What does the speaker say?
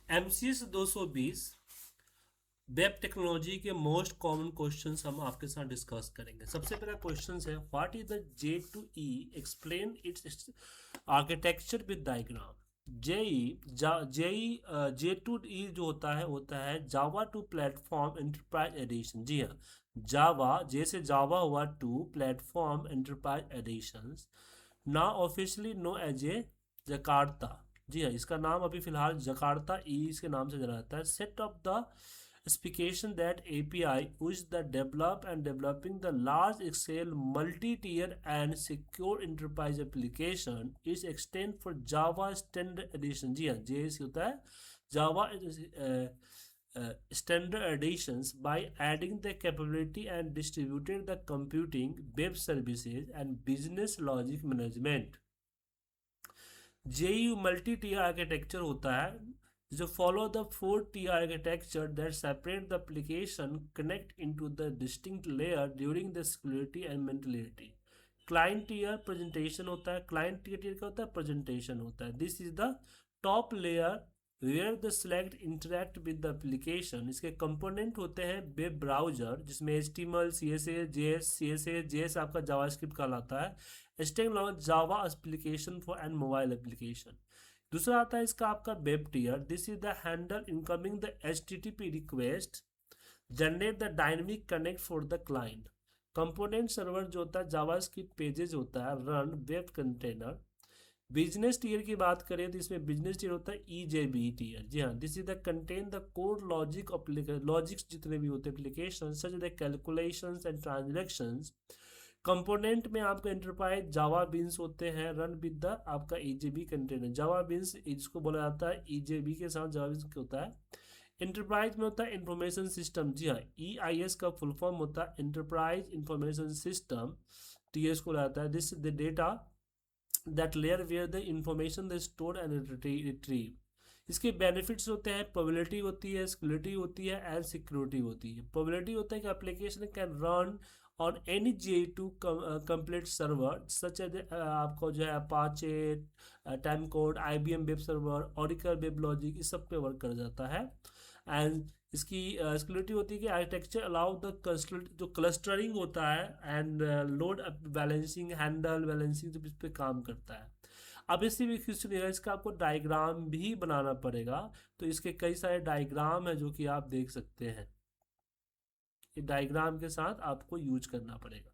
MCS 220 web technology के most common questions हम आपके साथ डिस्कस करेंगे। सबसे पहला क्वेश्चन है, what is the J2E, explain its architecture with diagram. J2E जो होता है Java two platform enterprise edition. जी हाँ, जावा जैसे जावा हुआ टू प्लेटफॉर्म एंटरप्राइज एडिशन, ना officially known as a Jakarta. जी हाँ, इसका नाम अभी फिलहाल जकार्ता ई इसके नाम से जाना जाता है। Set of the specification that API which the develop and developing the large Excel multi-tier and secure enterprise application is extend for Java Standard Edition। जी हाँ, JS होता है Java Standard Editions by adding the capability and distributed the computing, web services and business logic management। JU multi-tier architecture होता है जो follow the 4 tier architecture that separate the application connect into the distinct layer during the security and mentality। client tier presentation होता है, client tier का होता है presentation होता है। this is the top layer where the select interact with the application। इसके component होते हैं वेब ब्राउजर जिसमें HTML, CSS, JS, CSS, JS आपका जावास्क्रिप्ट कहलाता है। Stand Java application for and mobile application. दूसरा आता है इसका आपका web tier, this is the handle incoming the HTTP request, generate the dynamic connect for the client. Component server जो होता है जावास्क्रिप्ट पेजेस होता है, run web container. Business tier की बात करें तो इसमें बिजनेस टीयर होता है EJB टीयर। जी हाँ, this is the contain the code logic logics जितने भी होते हैं application such the calculations and transactions. Component में आपका एंटरप्राइज जावा बीन्स होते हैं, रन विद द आपका EJB कंटेनर। जावा बीन्स इसको बोला जाता है EJB के साथ जावा बीन्स होता है। एंटरप्राइज में होता है इंफॉर्मेशन सिस्टम। जी हाँ, EIS का फुल फॉर्म होता है एंटरप्राइज इंफॉर्मेशन सिस्टम, TS को लाता है। This the data that layer where the information the store and retrieve. इसके बेनिफिट्स होते हैं, प्रोबेबिलिटी होती है, स्केलेबिलिटी होती है एंड सिक्योरिटी होती है। प्रोबेबिलिटी होता है कि application can run on any J2 complete server such as आपको जो है Apache, time code, IBM web server, Oracle web logic, इस सब पे वर्क कर जाता है। एंड इसकी स्केलेबिलिटी होती है कि आर्किटेक्चर अलाउ द जो क्लस्टरिंग होता है and load balancing, handle balancing जब इस पे काम करता है। अब इसी भी क्वेश्चन है, इसका आपको डायग्राम भी बनाना पड़ेगा, तो इसके कई सारे डायग्राम है जो कि आप देख सकते हैं। ये डायग्राम के साथ आपको यूज करना पड़ेगा।